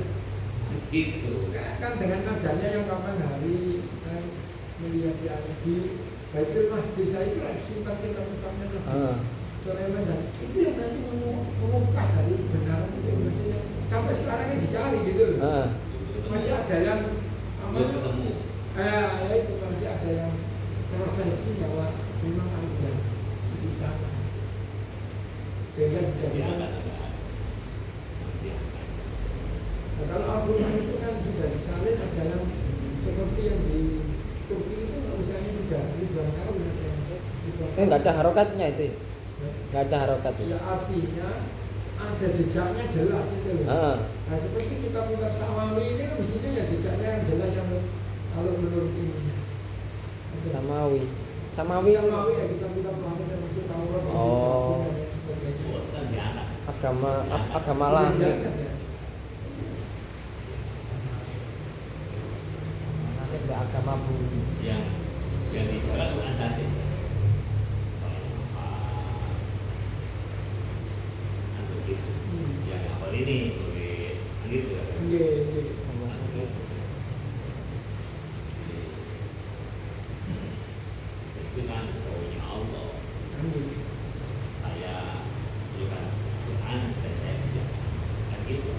Gitu. Kan dengan adanya yang kapan hari kan melihat yang di Baitul Maqdis itu kan simpan kitab-kitabnya Nabi Sulaiman dan itu yang nanti mengupas dari kebenaran itu maksudnya sampai sekarang ini dicari gitu loh. Masih ada yang Belum ketemu. ya itu masih ada yang merasa itu bahwa memang ada di sana sehingga dijadikan. Nah, kalau Al-Quran itu kan sudah disalin ada yang seperti yang di Turki itu usianya sudah ribuan tahun ada yang Nggak ada harokatnya itu. Nggak ada harokatnya. ya artinya ada jejaknya jelas itu loh. Nah seperti kitab-kitab Samawi ini kan mestinya ya jejaknya yang jelas yang kalau menurut ini Samawi. Samawi Samawi ya kitab-kitab langit yang masih Taurat Oh. dan sebagainya. agama langit. Langit agama bumi. Yang dijalan bukan saja. Yang awal ini tulis gitu. Iya, iya. Agama langit. Itu kan punya Allah. Saya bukan Tuhan dan saya tidak kan gitu.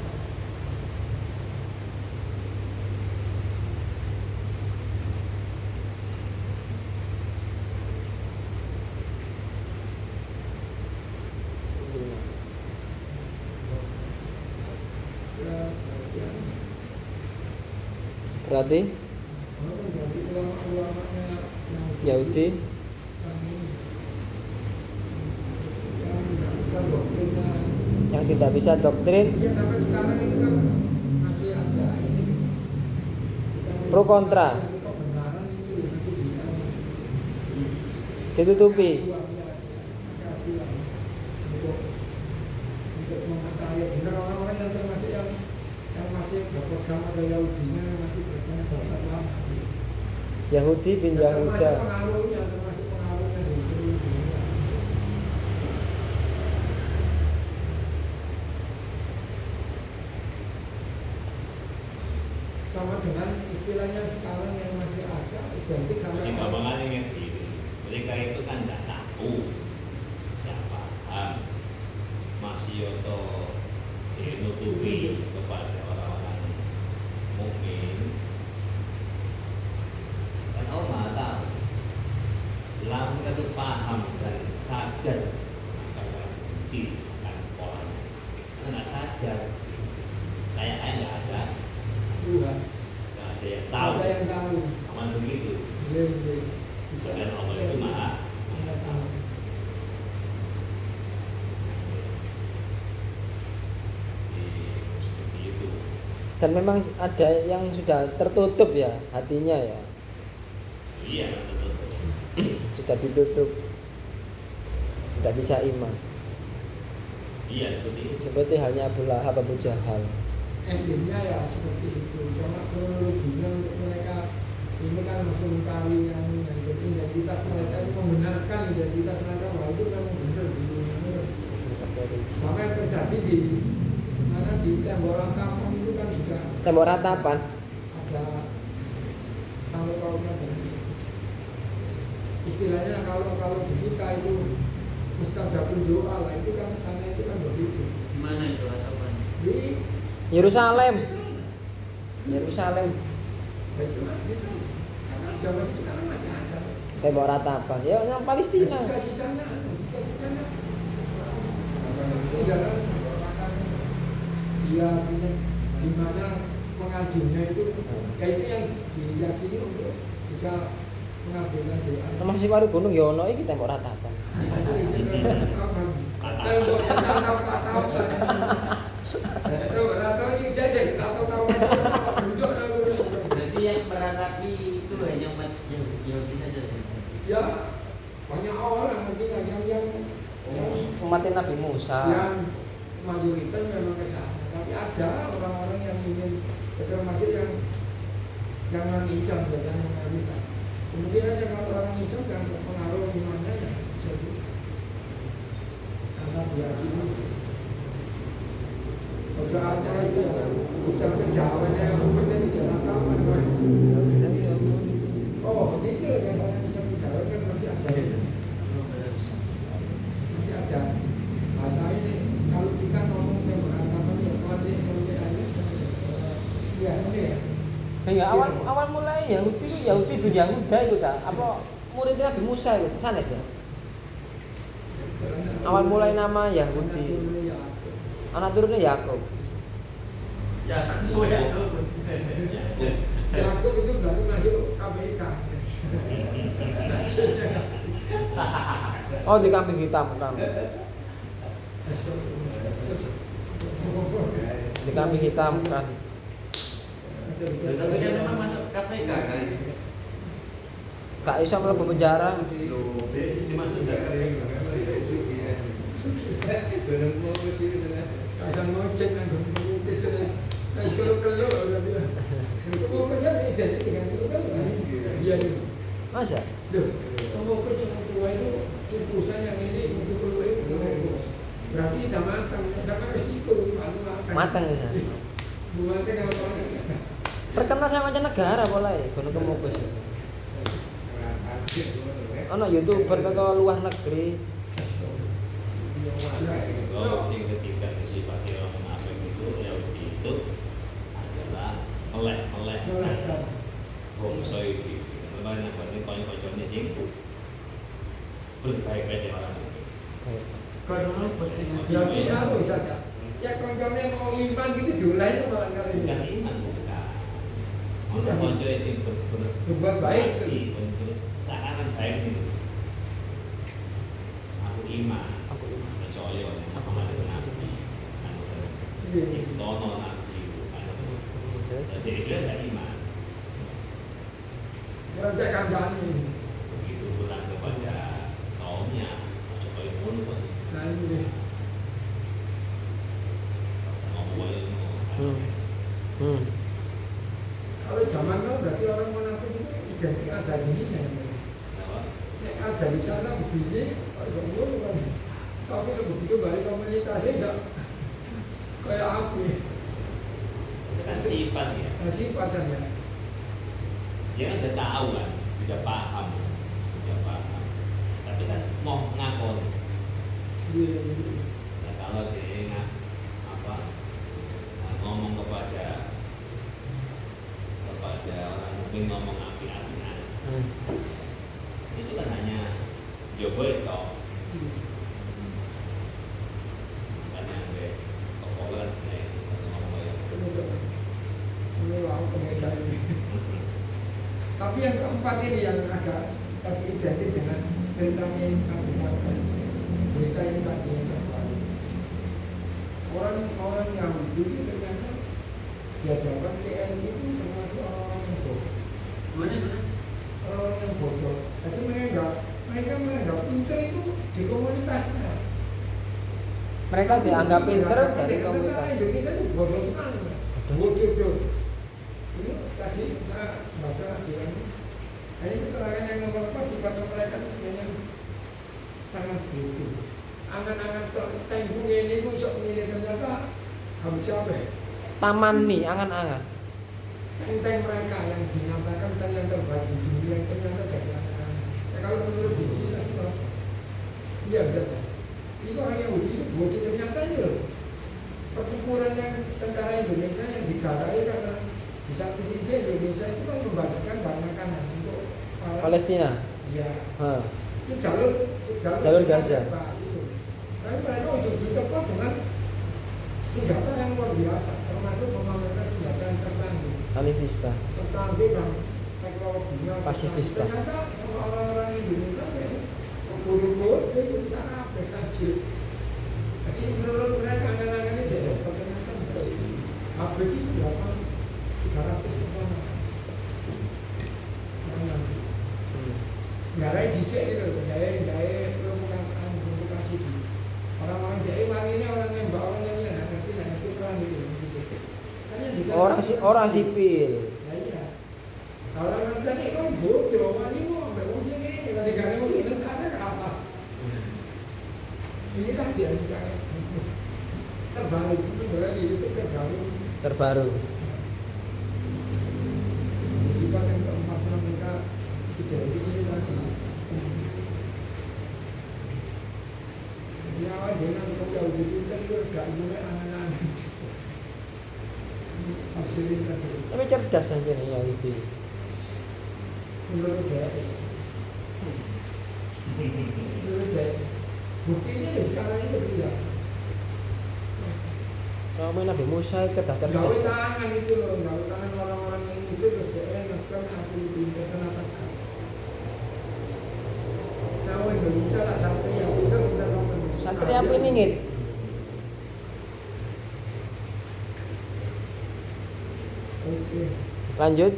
Berarti Yahudi yang tidak bisa doktrin Iya sampai sekarang itu kan masih ada ini pro kontra kebenaran itu masih ditutupi. Untuk mengetahui benar orang-orang yang termasuk yang masih berpegang pada Yahudinya masih berpegang pada lama. Yahudi bin Termasuk Yahuda. pengaruhnya di seluruh dunia. Sama dengan istilahnya sekarang yang masih ada identik sama Jadi gampangannya gitu. Mereka itu kan tidak tahu, tidak paham, masih yoto nutupi kepada orang-orang mukmin. Kan Allah tahu, lamun kita paham dan sadar akan bukti akan pola. Kita nggak sadar, kayaknya nggak ada, Tuhan. nggak ada yang tahu. Ada yang tahu. Aman begitu. Iya, iya. Sedangkan Allah itu maha Anda tahu. seperti itu. Dan memang ada yang sudah tertutup ya hatinya ya. Iya, betul. Sudah ditutup. Tidak bisa iman. Iya, seperti itu. Seperti halnya Abu Lahab, Abu Jahal. Endingnya ya seperti itu. Cuma kronologinya untuk mereka ini kan masih mencari yang jadi identitas mereka itu membenarkan identitas mereka bahwa itu memang benar di dunia. Maka yang terjadi di mana di tembok ratapan itu kan juga Tembok ratapan. ada sangkut pautnya dengan istilahnya kalau di kita itu mustajabul doa lah itu kan sana itu kan begitu Gimana itu ratapan? di Yerusalem. Yerusalem. itu masih karena zaman sekarang masih ada Tembok ratapan. Ya yang Palestina. sisa-sisanya di dalam dia punya di mana pengajunya itu ya itu yang diyakini untuk bisa mengabulkan doa. Masih baru gunung ya ono iki tembok ratapan. Jadi yang meratapi itu hanya umat yang Yahudi saja. Ya banyak orang nanti yang Umat Nabi Musa. yang mayoritas memang ke sana, tapi ada orang-orang yang ingin termasuk yang jangan hijau jangan mayoritas. Kemudian ada kalau orang hijau dan pengaruh imannya ya bisa juga karena diyakini. Doanya itu ya ucap kejawabannya yang benar di Jakarta kan. Oh, itu yang orang bisa bicara kan masih ada. Masih ada. Masa ini kalau kita ngomong tentang apa ya kode ayat ya ini ya. Ya awal mulai Yahudi bin Yahuda itu ta. Apa murid Nabi Musa itu sanes ya? Awal mulai nama Yahudi. Anak turunnya Yakub. Yakub. Yakub itu baru masuk KPK. Oh, di kambing hitam kan. Di kambing hitam kan. Tapi kan memang masuk KPK kan. Gak bisa mlebu penjara. Loh, dia dimasuk KPK. Kadang ngocek kan kalau udah bilang pokoknya identik dengan itu kan dia itu Masa? loh kamu kerja tua itu kupusan yang ini untuk keluar itu berarti udah matang sama resiko baru makan Matang ya. buatnya apa Terkenal sama mancanegara mulai Gunung Kemukus. Ono YouTuber teko luar negeri. Kalau yang ketiga sifatnya orang munafik itu Yahudi itu adalah melek bangsa itu. Makanya ini konco-konconya sih berbaik-baik orang itu. Kalau posisinya jadi apa saja ya konconnya mau iman gitu julai itu malah kali Bukan ini iman bukan. Orang konco yang berbuat baik sih untuk seakan baik itu. Aku iman. Percaya oleh Muhammad itu Nabi. Tono Nabi bukan. Jadi dia tidak iman. Raja kandani Begitu pulang kepada kaumnya, coba pun nah ini ngomong kalau zaman now berarti orang munafik itu identik ada ininya nek ada di sana begini kalau ngomong kan tapi kalau begitu balik komunikasi enggak kayak api kan sifat ya. sifat saja Dia kan udah tahu kan, sudah paham, tapi kan mau ngakon. Nah, kalau dia ngomong kepada orang mungkin ngomong api-apian, itu kan hanya Jogo itu, bukan yang kepolan sebenarnya pas ngomong ya. ini laut pengedar ini tapi yang keempat ini yang agak tadi identik dengan beritanya yang tadi berita ini tadi yang terbaru orang Yahudi itu ternyata dia dapat TNI itu termasuk orang yang bodoh orang yang bodoh jadi mereka menganggap pinter itu di komunitasnya Mereka dianggap pinter dari komunitas. Indonesia itu bodoh sekali bodoh ini tadi saya baca di ini keterangan yang nomor 4 sifat mereka itu sebenarnya sangat bodoh angan-angan tembung ini itu bisa memilih ternyata habis apa ya? Taman nih, angan-angan. Enteng mereka yang dinyatakan dan yang terbaik di dunia yang ternyata dari anak-anak. Ya kalau menurut di sini lah itu iya betul. Ini orang Yahudi itu bodoh ternyata itu pertempuran yang tentara Indonesia yang digarai karena di satu sisi Indonesia itu kan membagikan bahan makanan untuk para Palestina. Iya. Itu jalur Jalur Gaza. Tapi mereka ujung-ujung tepat dengan senjata yang luar biasa, termasuk memamerkan senjata yang tertanding. Anifista. Tertanding dan teknologinya. Pasifista. Ternyata sama orang-orang Indonesia ya, pemburu-pemburu itu cara berkacil. Jadi menurut mereka angan-angan ini ya, ternyata habis itu berapa? 300 orang. Garai dicek gitu, gaya provokasi di orang-orang jahit wanginya orang yang bawa orang yang nggak ngerti perang gitu. Orang sipil. Nah iya. Kalau orang tadi kan bodoh, wali mau ambil ujian ini, kalau digane mau ini ada apa? Ini kan dia misalnya terbaru itu berarti itu terbaru. Sifat yang keempat mereka sudah ini tadi. Ya, dengan kau jadi kan juga mulai angan-angan. Hasilin tadi. Tapi cerdas aja nih yang itu. Menurut dia. Buktinya ya sekarang ini tidak. Kalau main Nabi Musa cerdas. Gawe tangan itu loh, gawe tangan orang-orang yang itu loh, kan aku pintar kenapa kan? Tahu Indonesia lah sampai yang udah Santri apa ini ngit? Oke. Lanjut.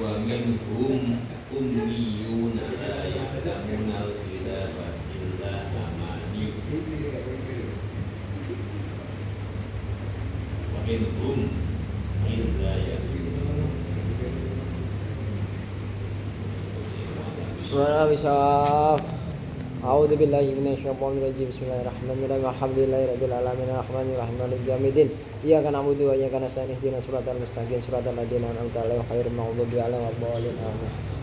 Wa minhum ummiyuna la ya'lamuna al-kitaba illa amani. Wa minhum illa ya'lamuna. Wala bisaf. A'udzu billahi minasyaitonir rajim. Bismillahirrahmanirrahim. Alhamdulillahirabbil alamin arrahmanir rahim maliki yaumiddin. Iyyaka na'budu wa iyyaka nasta'in ihdinas siratal mustaqim siratal ladzina an'amta 'alaihim ghairil maghdubi 'alaihim waladdallin. Amin.